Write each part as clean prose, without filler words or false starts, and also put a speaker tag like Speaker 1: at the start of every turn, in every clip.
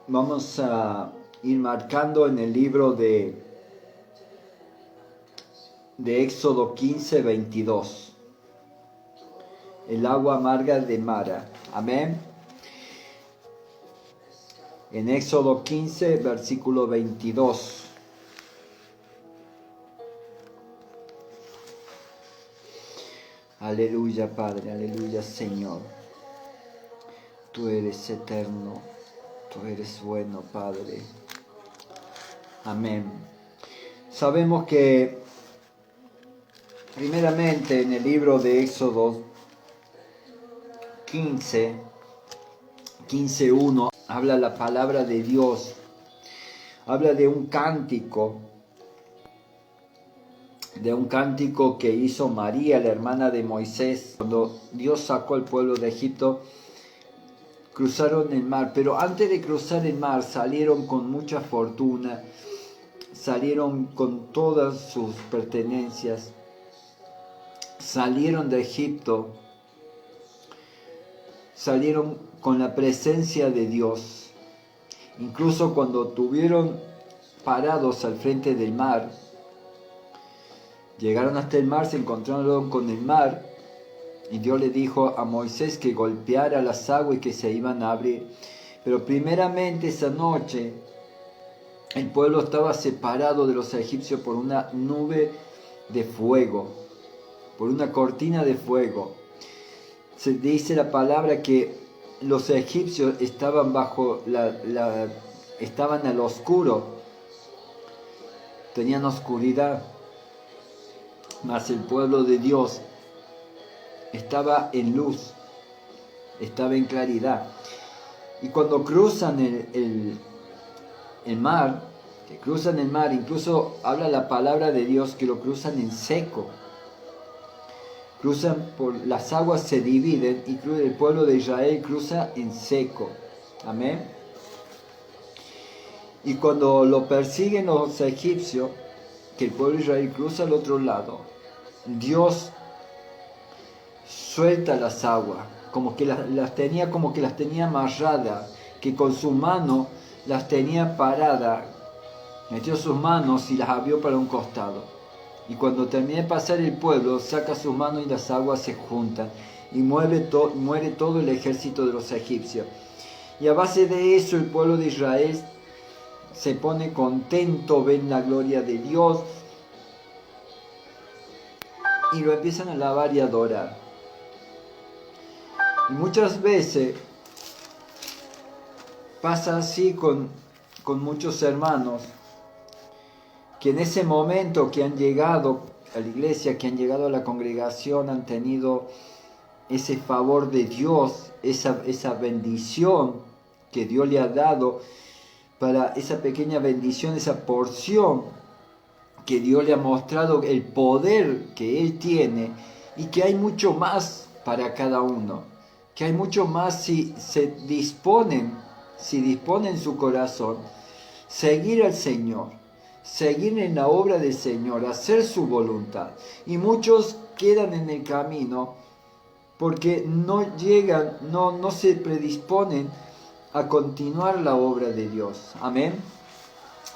Speaker 1: Vamos a ir marcando en el libro de Éxodo 15, 22. El agua amarga de Mara. Amén. En Éxodo 15, versículo 22. Aleluya, Padre, aleluya, Señor. Tú eres eterno, tú eres bueno, Padre. Amén. Sabemos que, primeramente, en el libro de Éxodo 15:1, habla la palabra de Dios. Habla de un cántico que hizo María, la hermana de Moisés, cuando Dios sacó al pueblo de Egipto. Cruzaron el mar, pero antes de cruzar el mar salieron con mucha fortuna, salieron con todas sus pertenencias, salieron de Egipto, salieron con la presencia de Dios. Incluso cuando estuvieron parados al frente del mar, llegaron hasta el mar, se encontraron con el mar, y Dios le dijo a Moisés que golpeara las aguas y que se iban a abrir. Pero primeramente esa noche el pueblo estaba separado de los egipcios por una nube de fuego, por una cortina de fuego. Se dice la palabra que los egipcios estaban estaban al oscuro, tenían oscuridad, mas el pueblo de Dios estaba en luz, estaba en claridad. Y cuando cruzan el mar, incluso habla la palabra de Dios que lo cruzan en seco. Las aguas se dividen y el pueblo de Israel cruza en seco. Amén. Y cuando lo persiguen los egipcios, que el pueblo de Israel cruza al otro lado, Dios suelta las aguas, como que las tenía amarradas, que con su mano las tenía paradas, metió sus manos y las abrió para un costado. Y cuando termina de pasar el pueblo, saca sus manos y las aguas se juntan, y muere todo el ejército de los egipcios. Y a base de eso el pueblo de Israel se pone contento, ven la gloria de Dios, y lo empiezan a alabar y adorar. Y muchas veces pasa así con muchos hermanos, que en ese momento que han llegado a la iglesia, que han llegado a la congregación, han tenido ese favor de Dios, esa bendición que Dios le ha dado, para esa pequeña bendición, esa porción que Dios le ha mostrado, el poder que Él tiene, y que hay mucho más para cada uno, que hay mucho más si disponen su corazón, seguir al Señor, seguir en la obra del Señor, hacer su voluntad. Y muchos quedan en el camino porque no llegan, no se predisponen a continuar la obra de Dios. Amén.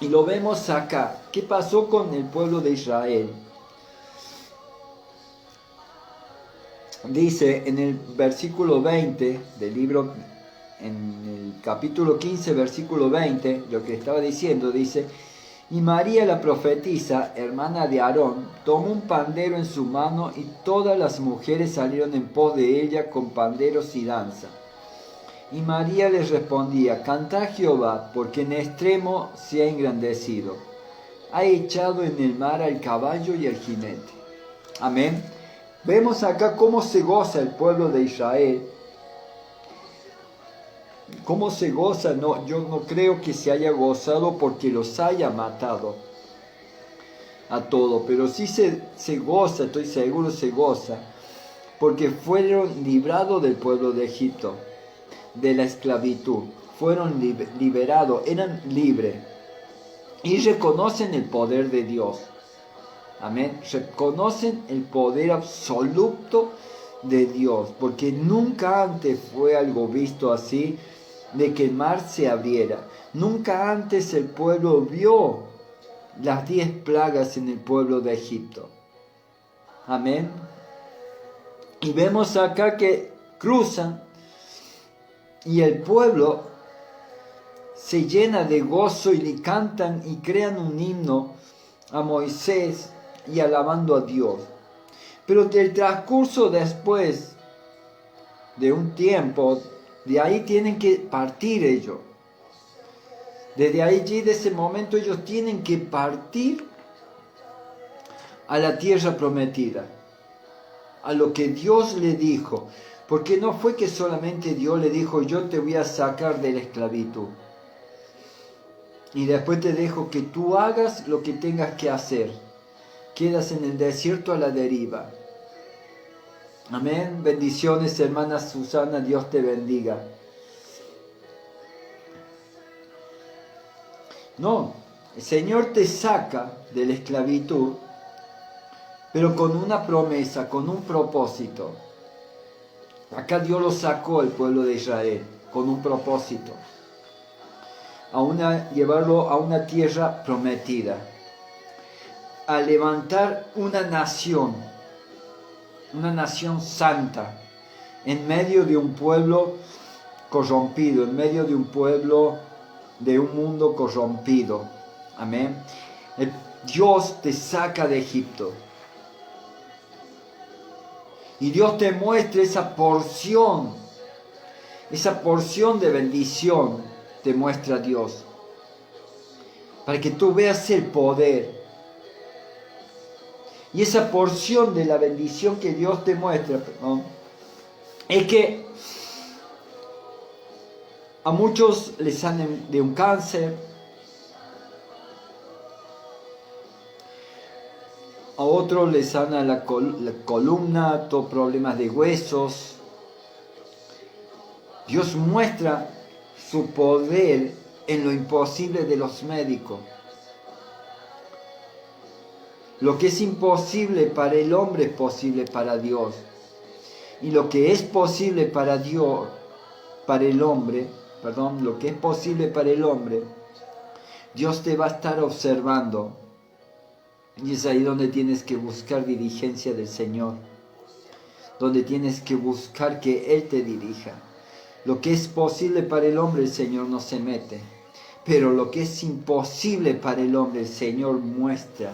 Speaker 1: Y lo vemos acá. ¿Qué pasó con el pueblo de Israel? Dice en el versículo 20 del libro, en el capítulo 15, versículo 20, lo que estaba diciendo, dice: y María la profetisa, hermana de Aarón, tomó un pandero en su mano, y todas las mujeres salieron en pos de ella con panderos y danza. Y María les respondía: cantad a Jehová, porque en extremo se ha engrandecido. Ha echado en el mar al caballo y al jinete. Amén. Vemos acá cómo se goza el pueblo de Israel. ¿Cómo se goza? No, yo no creo que se haya gozado porque los haya matado a todos, pero sí se goza, estoy seguro se goza, porque fueron librados del pueblo de Egipto, de la esclavitud. Fueron liberados, eran libres, y reconocen el poder de Dios. Amén. Reconocen el poder absoluto de Dios, porque nunca antes fue algo visto así de que el mar se abriera. Nunca antes el pueblo vio las 10 plagas en el pueblo de Egipto. Amén. Y vemos acá que cruzan y el pueblo se llena de gozo y le cantan y crean un himno a Moisés y alabando a Dios. Pero del transcurso después de un tiempo, de ahí tienen que partir ellos. Desde allí, de ese momento, ellos tienen que partir a la tierra prometida, a lo que Dios le dijo. Porque no fue que solamente Dios le dijo, yo te voy a sacar de la esclavitud. Y después te dejo que tú hagas lo que tengas que hacer. Quedas en el desierto a la deriva. Amén. Bendiciones, hermana Susana, Dios te bendiga. No, el Señor te saca de la esclavitud, pero con una promesa, con un propósito. Acá Dios lo sacó, el pueblo de Israel, con un propósito. Llevarlo a una tierra prometida. A levantar una nación santa, en medio de un pueblo corrompido, en medio de un pueblo, de un mundo corrompido. Amén. Dios te saca de Egipto. Y Dios te muestra esa porción de bendición, te muestra Dios. Para que tú veas el poder. Y esa porción de la bendición que Dios te muestra, es que a muchos les sanan de un cáncer, a otros les sana la columna, todos problemas de huesos. Dios muestra su poder en lo imposible de los médicos. Lo que es imposible para el hombre es posible para Dios. Y lo que es posible para Dios, lo que es posible para el hombre, Dios te va a estar observando. Y es ahí donde tienes que buscar diligencia del Señor. Donde tienes que buscar que Él te dirija. Lo que es posible para el hombre, el Señor no se mete. Pero lo que es imposible para el hombre, el Señor muestra.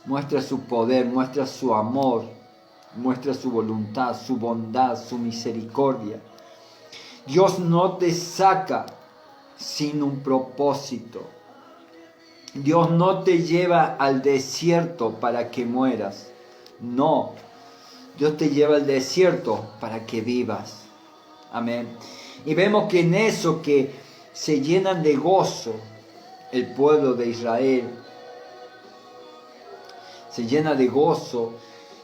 Speaker 1: Muestra su poder, muestra su amor, muestra su voluntad, su bondad, su misericordia. Dios no te saca sin un propósito. Dios no te lleva al desierto para que mueras. No. Dios te lleva al desierto para que vivas. Amén. Y vemos que en eso que se llenan de gozo el pueblo de Israel. Se llena de gozo,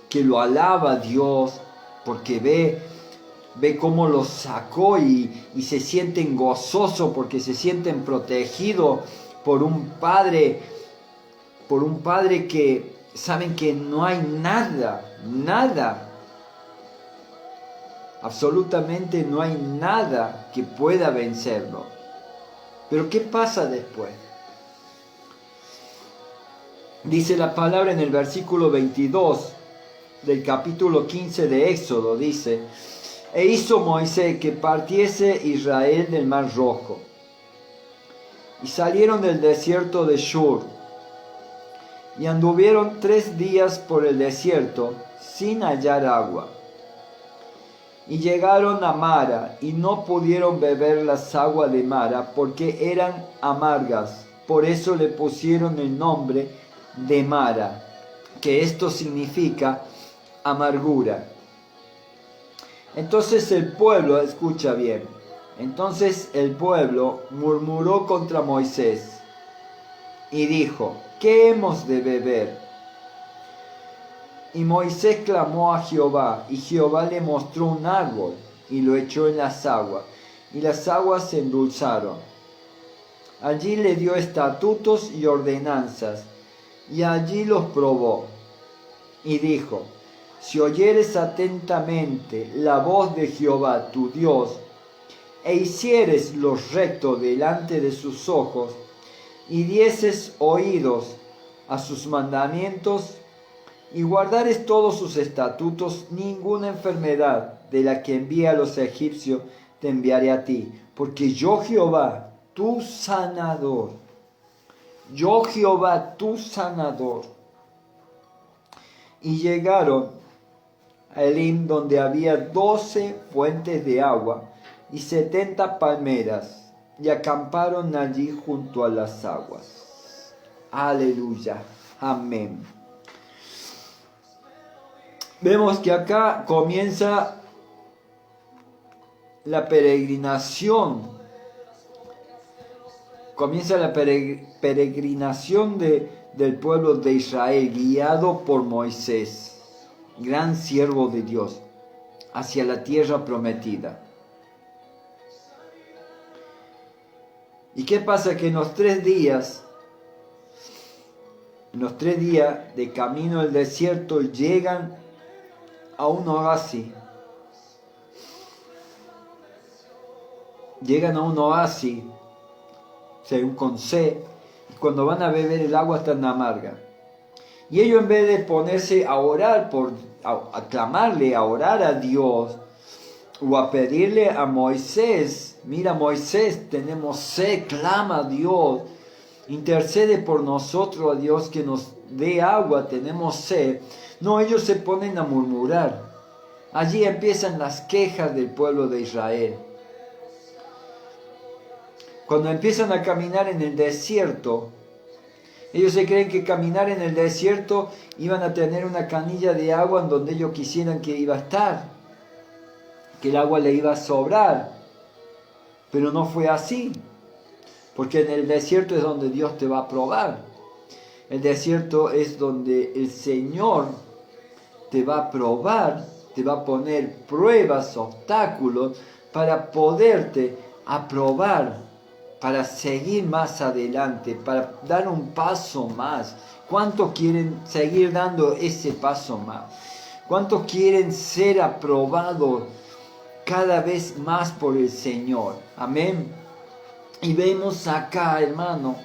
Speaker 1: que lo alaba a Dios, porque ve cómo los sacó y se sienten gozosos porque se sienten protegidos por un padre que saben que no hay nada, absolutamente no hay nada que pueda vencerlo. Pero ¿qué pasa después? Dice la palabra en el versículo 22 del capítulo 15 de Éxodo, dice: E hizo Moisés que partiese Israel del mar Rojo, y salieron del desierto de Shur, y anduvieron 3 días por el desierto sin hallar agua. Y llegaron a Mara, y no pudieron beber las aguas de Mara, porque eran amargas. Por eso le pusieron el nombre de Mara, que esto significa amargura. Entonces el pueblo, escucha bien, entonces el pueblo murmuró contra Moisés y dijo: ¿qué hemos de beber? Y Moisés clamó a Jehová, y Jehová le mostró un árbol, y lo echó en las aguas, y las aguas se endulzaron. Allí le dio estatutos y ordenanzas, y allí los probó. Y dijo: si oyeres atentamente la voz de Jehová tu Dios, e hicieres lo recto delante de sus ojos, y dieses oídos a sus mandamientos, y guardares todos sus estatutos, ninguna enfermedad de la que envía a los egipcios te enviaré a ti, porque yo Jehová, tu sanador, yo Jehová, tu sanador. Y llegaron a Elim, donde había 12 fuentes de agua y 70 palmeras, y acamparon allí junto a las aguas. Aleluya, amén. Vemos que acá comienza la peregrinación. Comienza la peregrinación del pueblo de Israel, guiado por Moisés, gran siervo de Dios, hacia la tierra prometida. ¿Y qué pasa? Que en los 3 días de camino al desierto, llegan a un oasis. Llegan a un oasis, según con sed, y cuando van a beber el agua tan amarga. Y ellos, en vez de ponerse a orar, a clamarle, a orar a Dios, o a pedirle a Moisés, mira Moisés, tenemos sed, clama a Dios, intercede por nosotros a Dios que nos dé agua, tenemos sed. No, ellos se ponen a murmurar. Allí empiezan las quejas del pueblo de Israel. Cuando empiezan a caminar en el desierto, ellos se creen que caminar en el desierto iban a tener una canilla de agua en donde ellos quisieran que iba a estar, que el agua le iba a sobrar. Pero no fue así, porque en el desierto es donde Dios te va a probar. El desierto es donde el Señor te va a probar, te va a poner pruebas, obstáculos, para poderte aprobar, para seguir más adelante, para dar un paso más. ¿Cuántos quieren seguir dando ese paso más? ¿Cuántos quieren ser aprobados cada vez más por el Señor? Amén. Y vemos acá, hermano,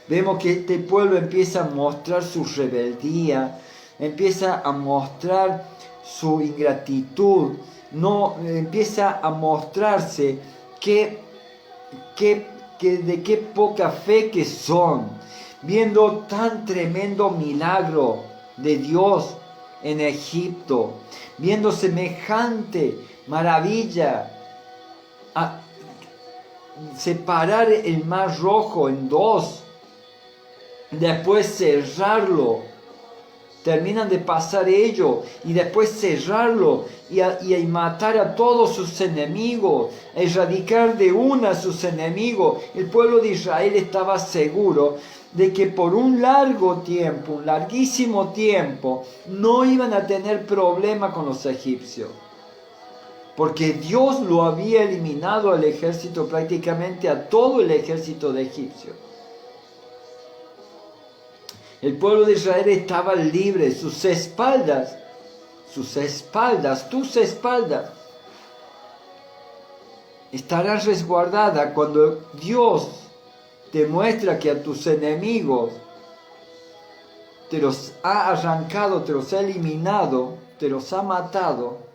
Speaker 1: vemos que este pueblo empieza a mostrar su rebeldía, empieza a mostrar su ingratitud, no empieza a mostrarse de qué poca fe que son, viendo tan tremendo milagro de Dios en Egipto, viendo semejante maravilla, a separar el mar Rojo en 2, después cerrarlo, terminan de pasar ello, y después cerrarlo, y matar a todos sus enemigos, erradicar de una a sus enemigos. El pueblo de Israel estaba seguro de que por un largo tiempo, un larguísimo tiempo, no iban a tener problema con los egipcios, porque Dios lo había eliminado al ejército, prácticamente a todo el ejército de egipcios. El pueblo de Israel estaba libre, tus espaldas, estarán resguardadas cuando Dios te muestra que a tus enemigos te los ha arrancado, te los ha eliminado, te los ha matado.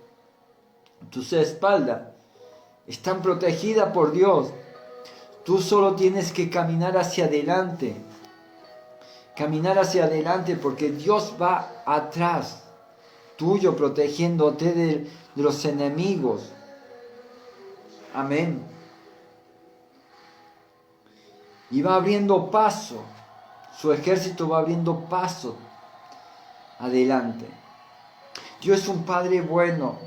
Speaker 1: Tus espaldas están protegidas por Dios. Tú solo tienes que caminar hacia adelante. Caminar hacia adelante, porque Dios va atrás tuyo, protegiéndote de los enemigos. Amén. Y va abriendo paso. Su ejército va abriendo paso adelante. Dios es un Padre bueno.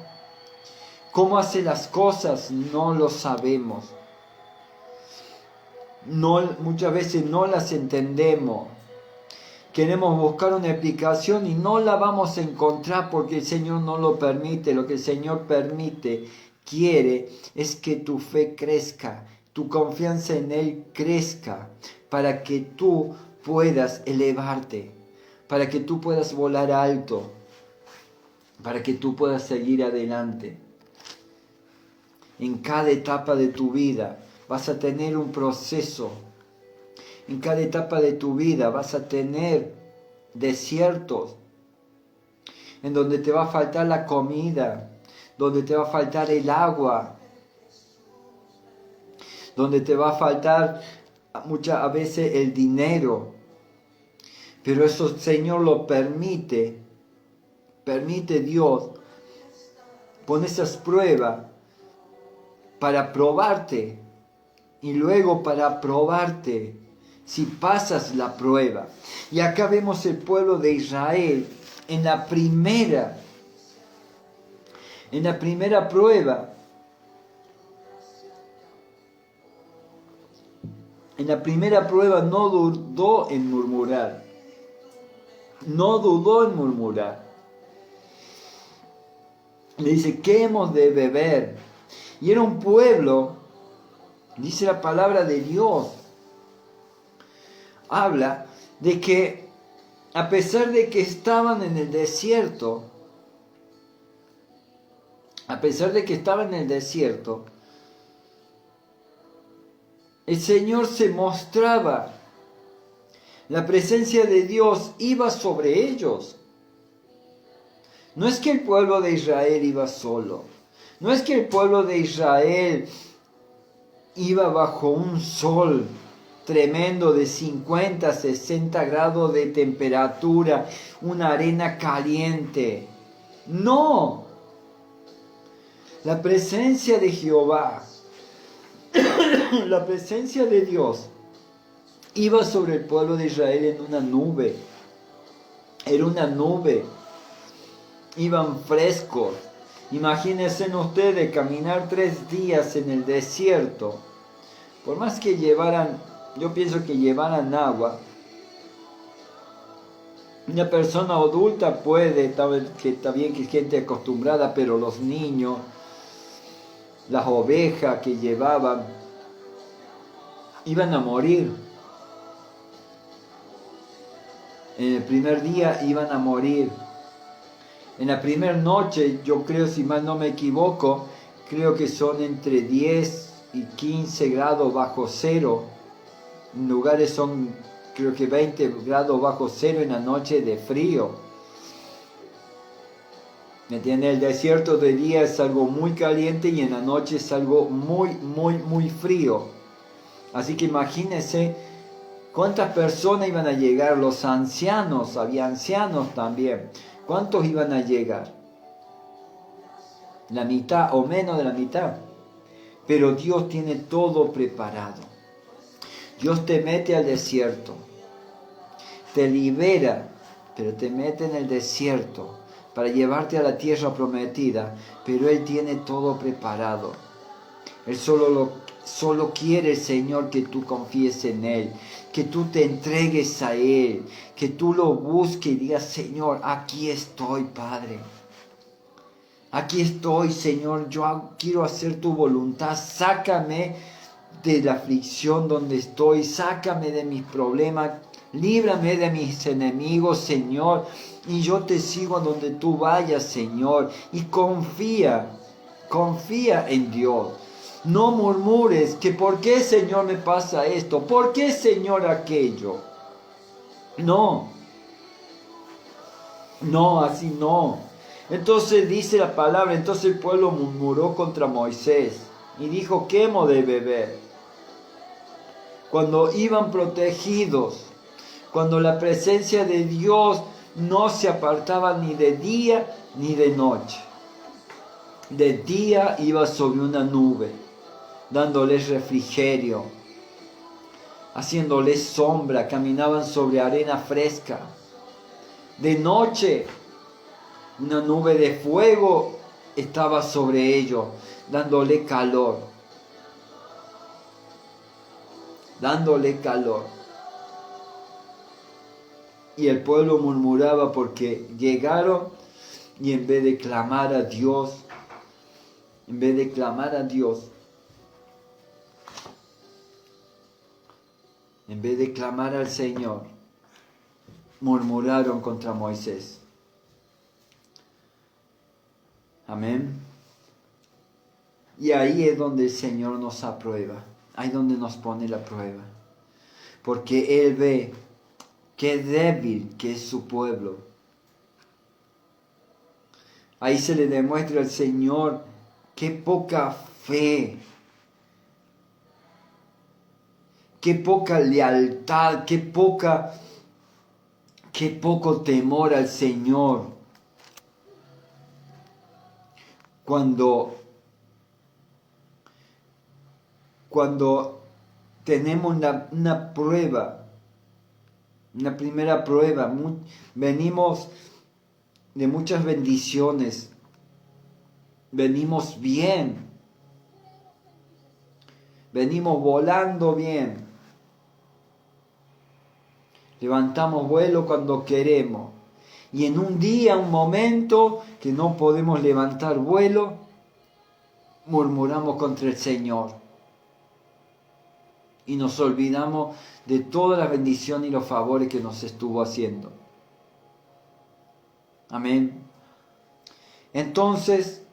Speaker 1: ¿Cómo hace las cosas? No lo sabemos. Muchas veces no las entendemos. Queremos buscar una explicación y no la vamos a encontrar porque el Señor no lo permite. Lo que el Señor permite, quiere, es que tu fe crezca, tu confianza en Él crezca, para que tú puedas elevarte, para que tú puedas volar alto, para que tú puedas seguir adelante. En cada etapa de tu vida vas a tener un proceso. En cada etapa de tu vida vas a tener desiertos en donde te va a faltar la comida, donde te va a faltar el agua, donde te va a faltar muchas veces el dinero. Pero eso el Señor lo permite Dios, pone esas pruebas para probarte y luego para probarte si pasas la prueba. Y acá vemos el pueblo de Israel en la primera prueba. En la primera prueba no dudó en murmurar. No dudó en murmurar. Le dice, ¿qué hemos de beber? Y era un pueblo, dice la palabra de Dios, habla de que a pesar de que estaban en el desierto, el Señor se mostraba, la presencia de Dios iba sobre ellos. No es que el pueblo de Israel iba solo, no es que el pueblo de Israel iba bajo un sol tremendo de 50, 60 grados de temperatura, una arena caliente. No, la presencia de Jehová, la presencia de Dios iba sobre el pueblo de Israel en una nube. Era una nube. Iban frescos. Imagínense ustedes caminar 3 días en el desierto. Por más que llevaran, yo pienso que llevaran agua. Una persona adulta puede, está bien que es gente acostumbrada, pero los niños, las ovejas que llevaban, iban a morir. En el primer día iban a morir. En la primera noche, yo creo, si mal no me equivoco, creo que son entre 10 y 15 grados bajo cero. En lugares son, creo que 20 grados bajo cero en la noche de frío. ¿Me entiendes? El desierto de día es algo muy caliente y en la noche es algo muy, muy, muy frío. Así que imagínense cuántas personas iban a llegar, los ancianos, había ancianos también. ¿Cuántos iban a llegar? La mitad o menos de la mitad. Pero Dios tiene todo preparado. Dios te mete al desierto. Te libera, pero te mete en el desierto para llevarte a la tierra prometida. Pero Él tiene todo preparado. Él solo quiere el Señor que tú confíes en Él, que tú te entregues a Él, que tú lo busques y digas, Señor, aquí estoy, Padre. Aquí estoy, Señor, yo quiero hacer tu voluntad. Sácame de la aflicción donde estoy, sácame de mis problemas, líbrame de mis enemigos, Señor, y yo te sigo a donde tú vayas, Señor, y confía en Dios. No murmures que por qué, Señor, me pasa esto, por qué, Señor, aquello. No, así no. Entonces dice la palabra, entonces el pueblo murmuró contra Moisés y dijo, ¿qué hemos de beber? Cuando iban protegidos, cuando la presencia de Dios no se apartaba ni de día ni de noche. De día iba sobre una nube, dándoles refrigerio, haciéndoles sombra, caminaban sobre arena fresca. De noche, una nube de fuego estaba sobre ellos, dándole calor. Y el pueblo murmuraba porque llegaron y en vez de clamar a Dios, en vez de clamar al Señor, murmuraron contra Moisés. Amén. Y ahí es donde el Señor nos aprueba, ahí es donde nos pone la prueba. Porque Él ve qué débil que es su pueblo. Ahí se le demuestra al Señor qué poca fe, qué poca lealtad, qué poco temor al Señor. Cuando tenemos una prueba, una primera prueba, venimos de muchas bendiciones, venimos bien, venimos volando bien, levantamos vuelo cuando queremos, y en un día, un momento que no podemos levantar vuelo, murmuramos contra el Señor. Y nos olvidamos de toda la bendición y los favores que nos estuvo haciendo. Amén. Entonces,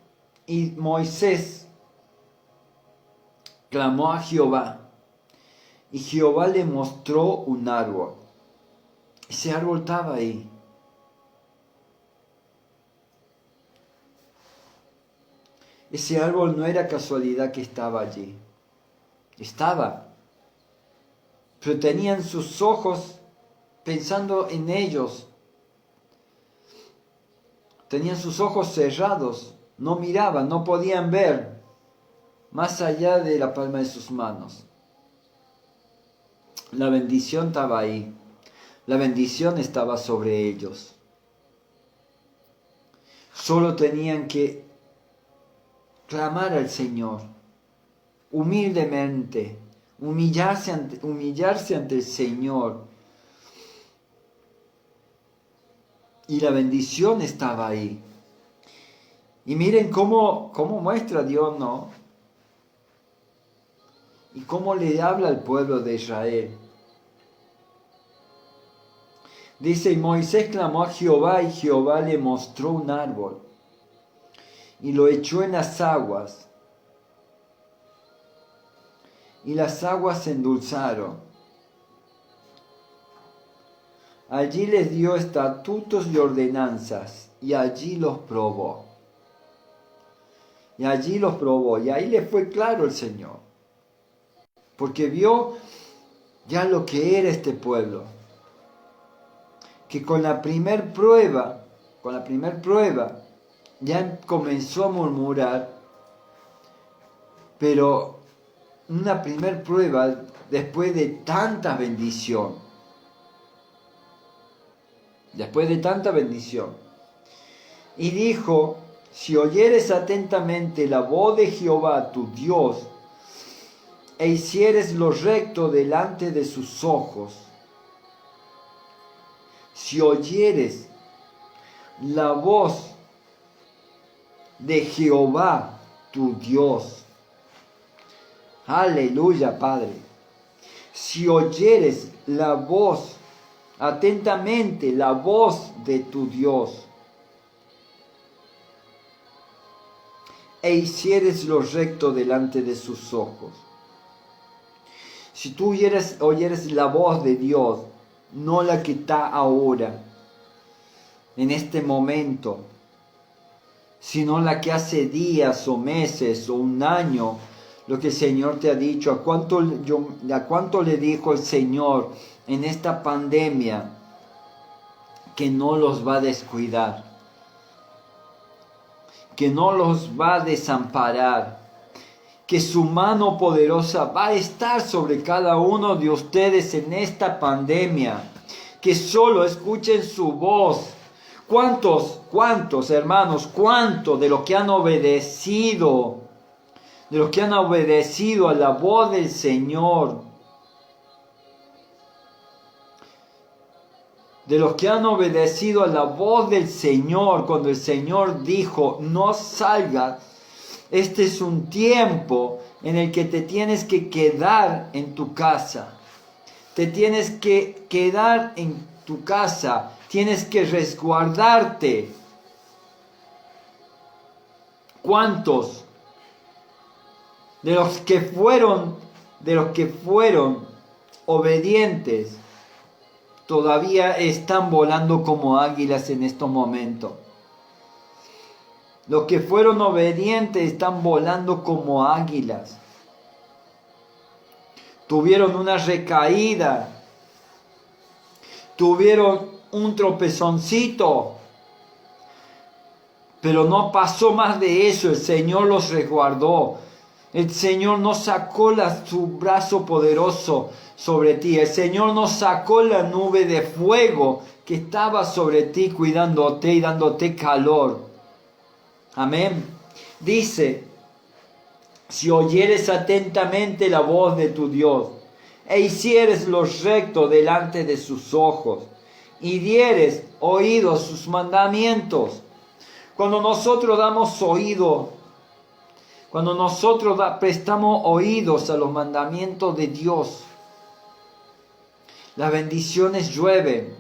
Speaker 1: y Moisés clamó a Jehová, y Jehová le mostró un árbol. Ese árbol estaba ahí. Ese árbol no era casualidad que estaba allí. Estaba. Pero tenían sus ojos pensando en ellos. Tenían sus ojos cerrados, no miraban, no podían ver más allá de la palma de sus manos. La bendición estaba ahí, la bendición estaba sobre ellos. Solo tenían que clamar al Señor, humildemente, humillarse ante el Señor. Y la bendición estaba ahí. Y miren cómo muestra Dios, ¿no? Y cómo le habla al pueblo de Israel. Dice, y Moisés clamó a Jehová, y Jehová le mostró un árbol, y lo echó en las aguas, y las aguas se endulzaron. Allí les dio estatutos y ordenanzas, y allí los probó. Y allí los probó, y ahí le fue claro el Señor, porque vio ya lo que era este pueblo, que con la primer prueba, ya comenzó a murmurar, pero una primer prueba después de tanta bendición. Y dijo, si oyeres atentamente la voz de Jehová tu Dios, e hicieres lo recto delante de sus ojos, si oyeres la voz de Jehová tu Dios, aleluya, Padre, si oyeres la voz, atentamente la voz de tu Dios, e hicieres lo recto delante de sus ojos. Si tú oyeres la voz de Dios, no la que está ahora, en este momento, sino la que hace días o meses o un año, lo que el Señor te ha dicho, a cuánto le dijo el Señor en esta pandemia que no los va a descuidar, que no los va a desamparar, que su mano poderosa va a estar sobre cada uno de ustedes en esta pandemia, que solo escuchen su voz. ¿Cuántos hermanos, cuántos de los que han obedecido, a la voz del Señor, de los que han obedecido a la voz del Señor, cuando el Señor dijo, no salgas, este es un tiempo en el que te tienes que quedar en tu casa, te tienes que quedar en tu casa, tienes que resguardarte. ¿Cuántos de los que fueron obedientes, todavía están volando como águilas en estos momentos. Los que fueron obedientes están volando como águilas. Tuvieron una recaída, tuvieron un tropezoncito, pero no pasó más de eso. El Señor los resguardó. El Señor no sacó su brazo poderoso sobre ti. El Señor no sacó la nube de fuego que estaba sobre ti, cuidándote y dándote calor. Amén. Dice: si oyeres atentamente la voz de tu Dios, e hicieres lo recto delante de sus ojos, y dieres oído a sus mandamientos. Cuando nosotros damos oído, cuando nosotros prestamos oídos a los mandamientos de Dios, las bendiciones llueven.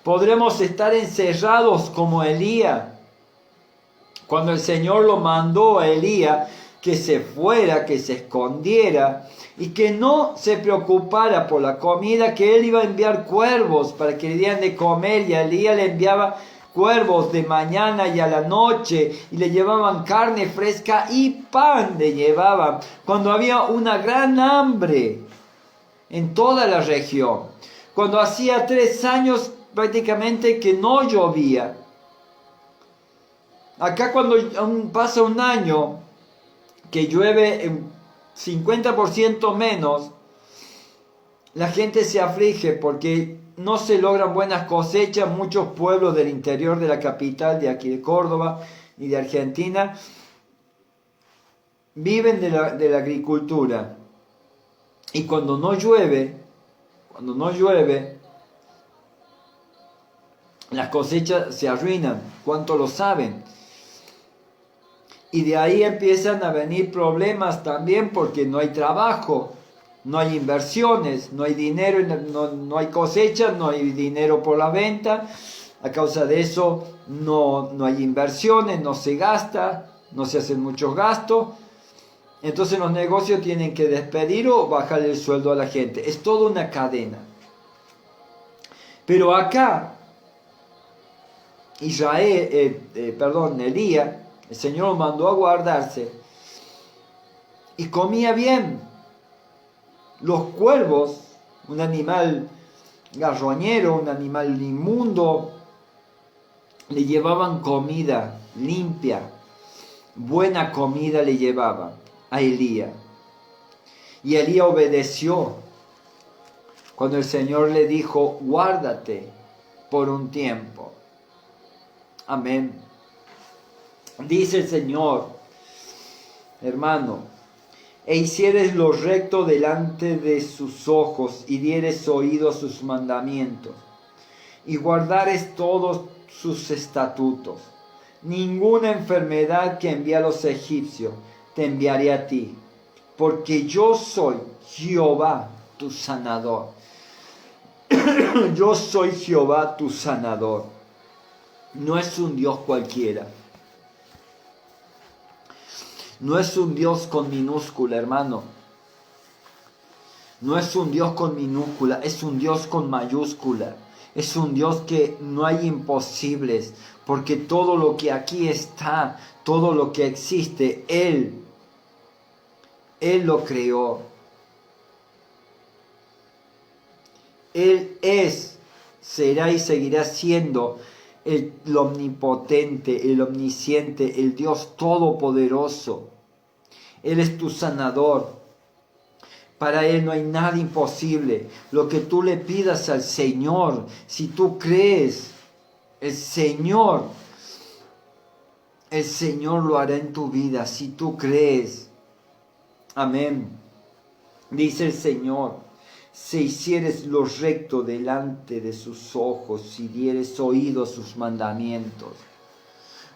Speaker 1: Podremos estar encerrados como Elías. Cuando el Señor lo mandó a Elías que se fuera, que se escondiera y que no se preocupara por la comida, que él iba a enviar cuervos para que le dieran de comer, y a Elías le enviaba cuervos de mañana y a la noche, y le llevaban carne fresca y pan le llevaban, cuando había una gran hambre en toda la región, cuando hacía 3 años prácticamente que no llovía. Acá cuando pasa un año que llueve 50% menos, la gente se aflige porque no se logran buenas cosechas. Muchos pueblos del interior de la capital, de aquí de Córdoba y de Argentina, viven de la agricultura. Y cuando no llueve, las cosechas se arruinan. ¿Cuánto lo saben? Y de ahí empiezan a venir problemas también, porque no hay trabajo, no hay inversiones, no hay dinero, no hay cosecha, no hay dinero por la venta. A causa de eso no hay inversiones, no se gasta, no se hacen muchos gastos. Entonces los negocios tienen que despedir o bajar el sueldo a la gente. Es toda una cadena. Pero acá, Elías, el Señor lo mandó a guardarse y comía bien. Los cuervos, un animal garroñero, un animal inmundo, le llevaban comida limpia, buena comida le llevaban a Elías. Y Elías obedeció cuando el Señor le dijo: guárdate por un tiempo. Amén. Dice el Señor, hermano: e hicieres lo recto delante de sus ojos, y dieres oído a sus mandamientos, y guardares todos sus estatutos. Ninguna enfermedad que envía a los egipcios te enviaré a ti, porque yo soy Jehová tu sanador. Yo soy Jehová tu sanador. No es un Dios cualquiera. No es un Dios con minúscula, hermano. No es un Dios con minúscula, es un Dios con mayúscula. Es un Dios que no hay imposibles, porque todo lo que aquí está, todo lo que existe, Él lo creó. Él es, será y seguirá siendo el omnipotente, el omnisciente, el Dios todopoderoso. Él es tu sanador. Para Él no hay nada imposible. Lo que tú le pidas al Señor, si tú crees, el Señor lo hará en tu vida, si tú crees. Amén. Dice el Señor: si hicieres lo recto delante de sus ojos, si dieres oído a sus mandamientos.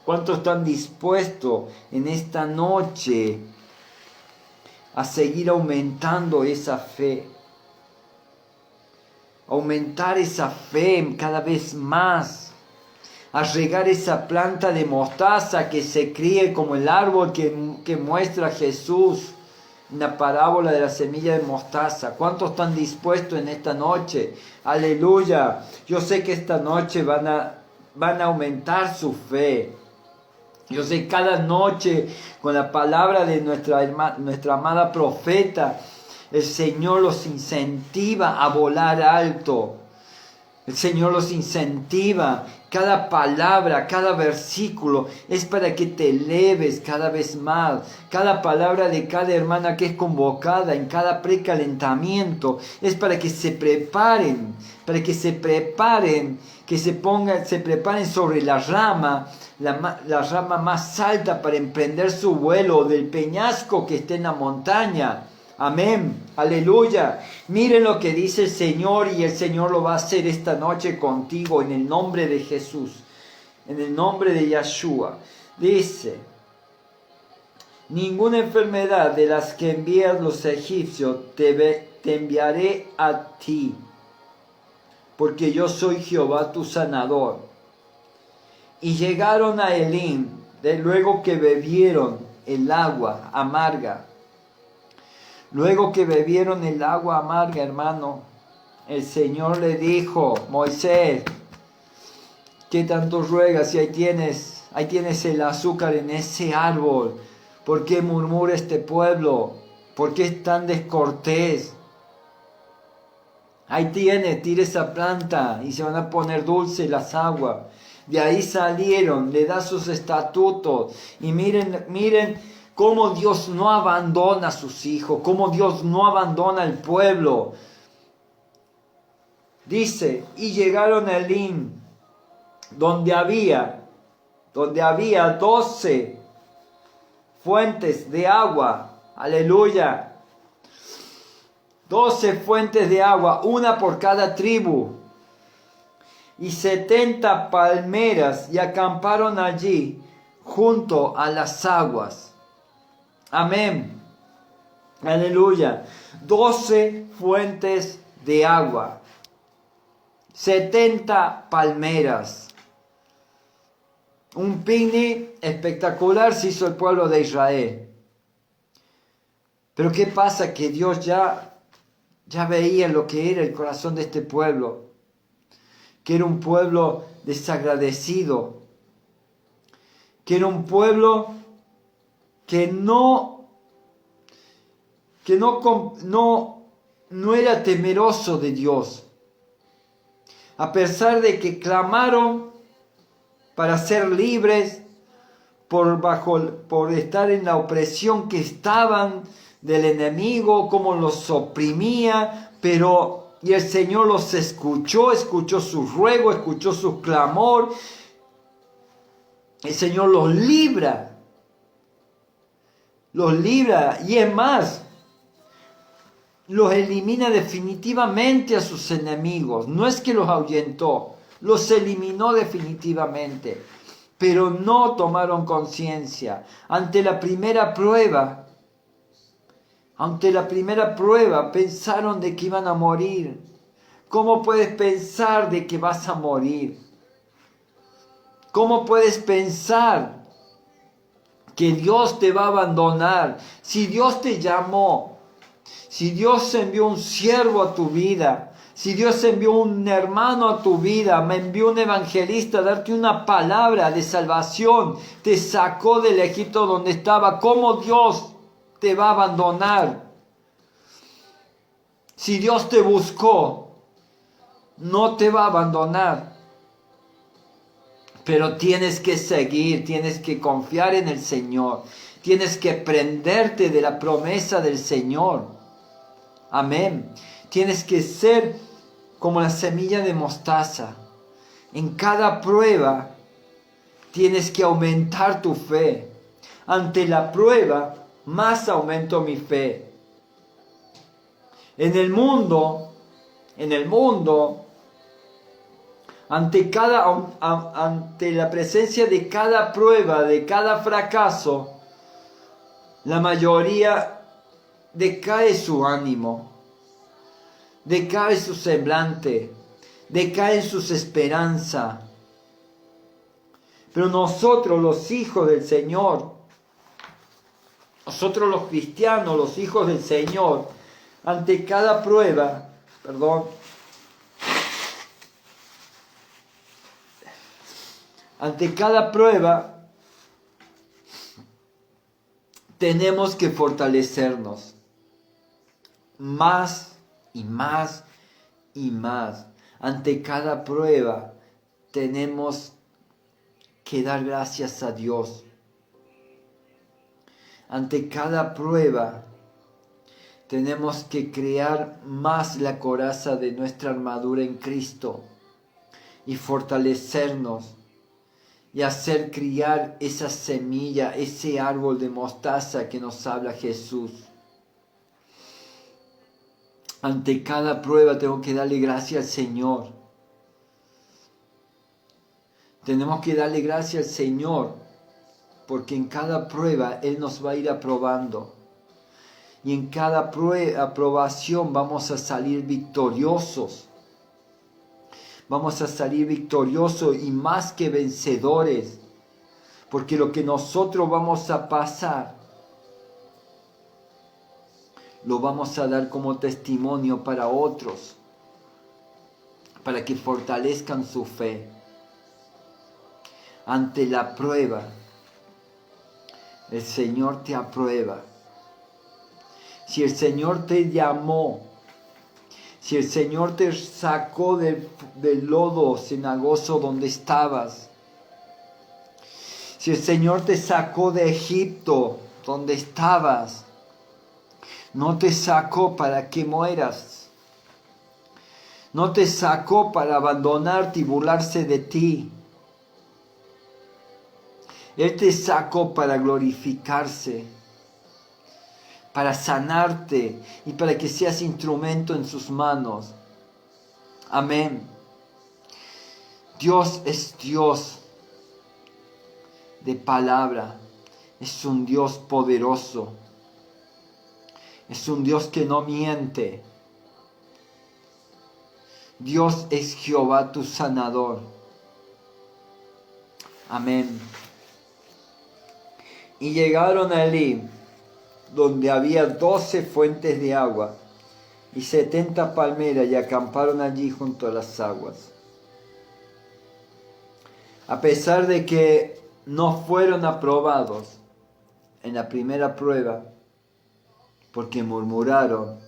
Speaker 1: ¿Cuántos están dispuestos en esta noche a seguir aumentando esa fe? Aumentar esa fe cada vez más. a regar esa planta de mostaza que se críe como el árbol que muestra Jesús en la parábola de la semilla de mostaza. ¿Cuántos están dispuestos en esta noche? Aleluya. Yo sé que esta noche van a aumentar su fe. Yo sé cada noche con la palabra de nuestra amada profeta, el Señor los incentiva a volar alto. El Señor los incentiva. Cada palabra, cada versículo es para que te eleves cada vez más. Cada palabra de cada hermana que es convocada en cada precalentamiento es para que se preparen, que se preparen sobre la rama más alta para emprender su vuelo del peñasco que esté en la montaña. Amén, aleluya. Miren lo que dice el Señor, y el Señor lo va a hacer esta noche contigo en el nombre de Jesús, en el nombre de Yeshua. Dice: ninguna enfermedad de las que envían los egipcios te enviaré a ti, porque yo soy Jehová tu sanador. Y llegaron a Elim, luego que bebieron el agua amarga. Luego que bebieron el agua amarga, hermano, el Señor le dijo: Moisés, ¿qué tanto ruegas? Si ahí tienes el azúcar en ese árbol. ¿Por qué murmura este pueblo? ¿Por qué es tan descortés? Ahí tira esa planta y se van a poner dulces las aguas. De ahí salieron, le da sus estatutos. Y miren cómo Dios no abandona a sus hijos, cómo Dios no abandona al pueblo. Dice: y llegaron a Elim, donde había 12 fuentes de agua. Aleluya. 12 fuentes de agua, una por cada tribu. Y 70 palmeras, y acamparon allí junto a las aguas. Amén. Aleluya. 12 fuentes de agua. 70 palmeras. Un picnic espectacular se hizo el pueblo de Israel. Pero ¿qué pasa? Que Dios ya veía lo que era el corazón de este pueblo. Que era un pueblo desagradecido. Que era un pueblo que no era temeroso de Dios. A pesar de que clamaron para ser libres, por estar en la opresión que estaban del enemigo, cómo los oprimía, y el Señor los escuchó su ruego, escuchó su clamor. El Señor los libra, y es más, los elimina definitivamente a sus enemigos. No es que los ahuyentó, los eliminó definitivamente, pero no tomaron conciencia. Ante la primera prueba pensaron de que iban a morir. ¿Cómo puedes pensar de que vas a morir? ¿Cómo puedes pensar que Dios te va a abandonar? Si Dios te llamó, si Dios envió un siervo a tu vida, si Dios envió un hermano a tu vida, me envió un evangelista a darte una palabra de salvación, te sacó del Egipto donde estaba, ¿cómo Dios te va a abandonar? Si Dios te buscó, no te va a abandonar. Pero tienes que seguir, tienes que confiar en el Señor, tienes que prenderte de la promesa del Señor. Amén. Tienes que ser como la semilla de mostaza. En cada prueba tienes que aumentar tu fe. Ante la prueba, más aumento mi fe. En el mundo, ante la presencia de cada prueba, de cada fracaso, la mayoría decae su ánimo, decae su semblante, decaen sus esperanzas. Pero nosotros, los hijos del Señor, nosotros los cristianos, los hijos del Señor, ante cada prueba, ante cada prueba, tenemos que fortalecernos más y más y más. Ante cada prueba tenemos que dar gracias a Dios. Ante cada prueba tenemos que crear más la coraza de nuestra armadura en Cristo y fortalecernos y hacer criar esa semilla, ese árbol de mostaza que nos habla Jesús. Ante cada prueba tengo que darle gracias al Señor. Tenemos que darle gracias al Señor, porque en cada prueba Él nos va a ir aprobando. Y en cada aprobación vamos a salir victoriosos. Vamos a salir victoriosos y más que vencedores. Porque lo que nosotros vamos a pasar, lo vamos a dar como testimonio para otros. Para que fortalezcan su fe. Ante la prueba, el Señor te aprueba. Si el Señor te llamó, si el Señor te sacó del lodo cenagoso donde estabas, si el Señor te sacó de Egipto donde estabas, no te sacó para que mueras, no te sacó para abandonarte y burlarse de ti. Él te sacó para glorificarse, para sanarte y para que seas instrumento en sus manos. Amén. Dios es Dios de palabra. Es un Dios poderoso. Es un Dios que no miente. Dios es Jehová tu sanador. Amén. Y llegaron a Elim, donde había 12 fuentes de agua y 70 palmeras, y acamparon allí junto a las aguas. A pesar de que no fueron aprobados en la primera prueba, porque murmuraron,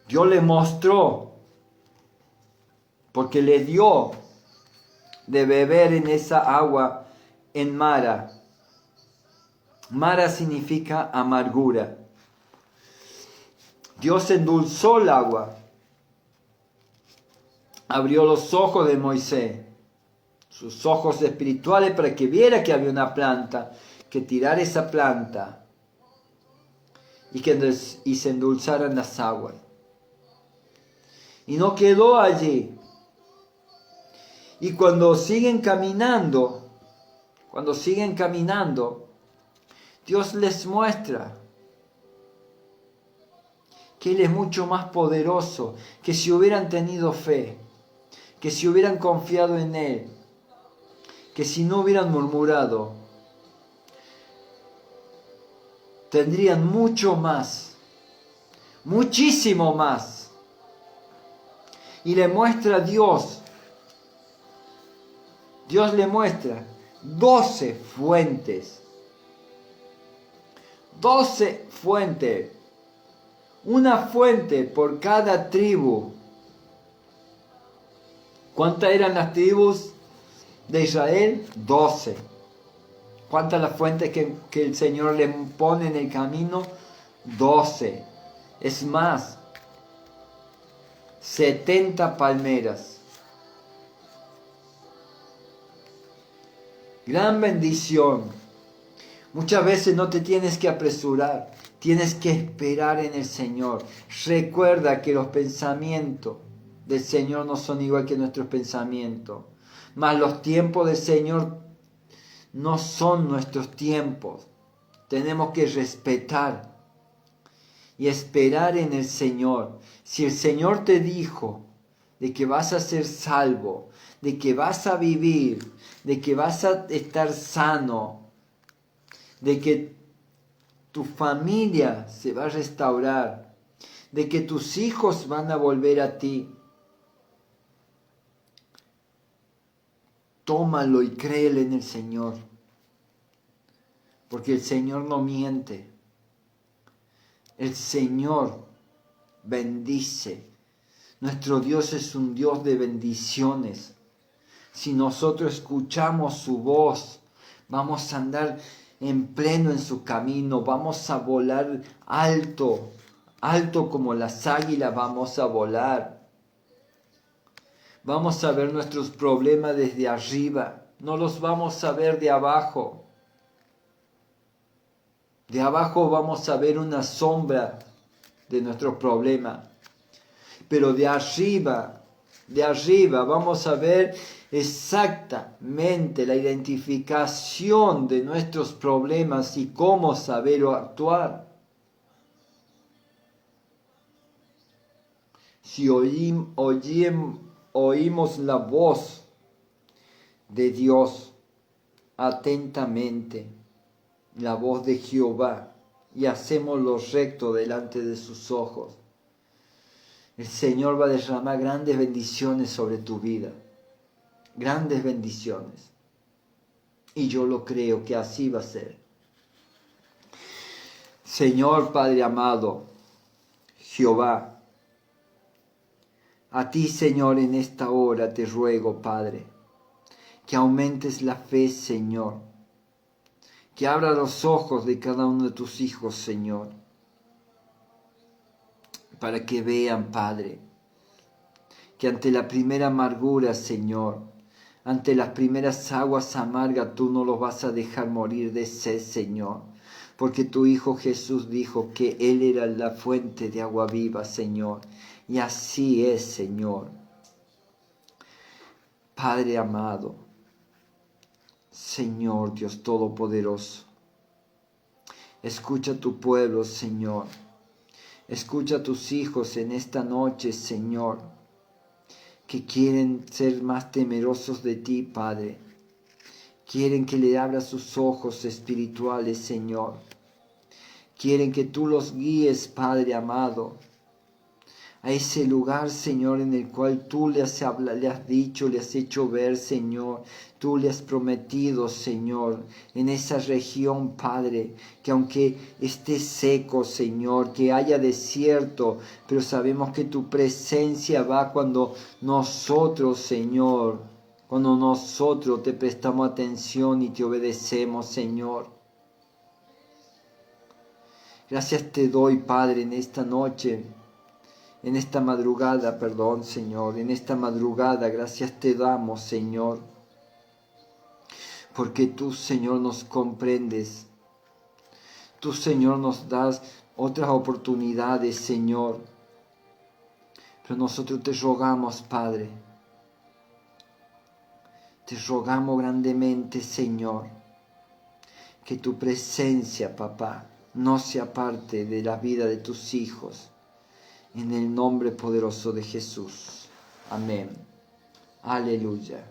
Speaker 1: Dios les mostró, porque les dio de beber en esa agua en Mara. Mara significa amargura. Dios endulzó el agua. Abrió los ojos de Moisés, sus ojos espirituales, para que viera que había una planta, que tirara esa planta y se endulzaran las aguas. Y no quedó allí. Y cuando siguen caminando, Dios les muestra que Él es mucho más poderoso, que si hubieran tenido fe, que si hubieran confiado en Él, que si no hubieran murmurado, tendrían mucho más, muchísimo más. Y le muestra a Dios le muestra 12 fuentes. 12 fuentes. Una fuente por cada tribu. ¿Cuántas eran las tribus de Israel? 12. ¿Cuántas las fuentes que el Señor le pone en el camino? 12. Es más, 70 palmeras. Gran bendición. Muchas veces no te tienes que apresurar, tienes que esperar en el Señor. Recuerda que los pensamientos del Señor no son igual que nuestros pensamientos. Mas los tiempos del Señor no son nuestros tiempos. Tenemos que respetar y esperar en el Señor. Si el Señor te dijo de que vas a ser salvo, de que vas a vivir, de que vas a estar sano, de que tu familia se va a restaurar, de que tus hijos van a volver a ti. Tómalo y créele en el Señor, porque el Señor no miente. El Señor bendice. Nuestro Dios es un Dios de bendiciones. Si nosotros escuchamos su voz, vamos a andar en pleno en su camino, vamos a volar alto, alto como las águilas vamos a volar. Vamos a ver nuestros problemas desde arriba, no los vamos a ver de abajo. De abajo vamos a ver una sombra de nuestro problema, pero de arriba vamos a ver exactamente la identificación de nuestros problemas y cómo saber actuar. Si oímos la voz de Dios atentamente, la voz de Jehová, y hacemos lo recto delante de sus ojos, el Señor va a derramar grandes bendiciones sobre tu vida. Grandes bendiciones. Y yo lo creo que así va a ser. Señor Padre amado, Jehová, a ti, Señor, en esta hora te ruego, Padre, que aumentes la fe, Señor, que abra los ojos de cada uno de tus hijos, Señor, para que vean, Padre, que ante la primera amargura, Señor, ante las primeras aguas amargas, tú no los vas a dejar morir de sed, Señor, porque tu Hijo Jesús dijo que Él era la fuente de agua viva, Señor, y así es, Señor. Padre amado, Señor Dios Todopoderoso, escucha a tu pueblo, Señor. Escucha a tus hijos en esta noche, Señor, que quieren ser más temerosos de ti, Padre. Quieren que le abras sus ojos espirituales, Señor. Quieren que tú los guíes, Padre amado, a ese lugar, Señor, en el cual tú le has dicho, le has hecho ver, Señor. Tú le has prometido, Señor, en esa región, Padre, que aunque esté seco, Señor, que haya desierto, pero sabemos que tu presencia va cuando nosotros, Señor, cuando nosotros te prestamos atención y te obedecemos, Señor. Gracias te doy, Padre, en esta noche. En esta madrugada, perdón, Señor, en esta madrugada, gracias te damos, Señor, porque tú, Señor, nos comprendes. Tú, Señor, nos das otras oportunidades, Señor. Pero nosotros te rogamos, Padre, te rogamos grandemente, Señor, que tu presencia, papá, no se aparte de la vida de tus hijos. En el nombre poderoso de Jesús. Amén. Aleluya.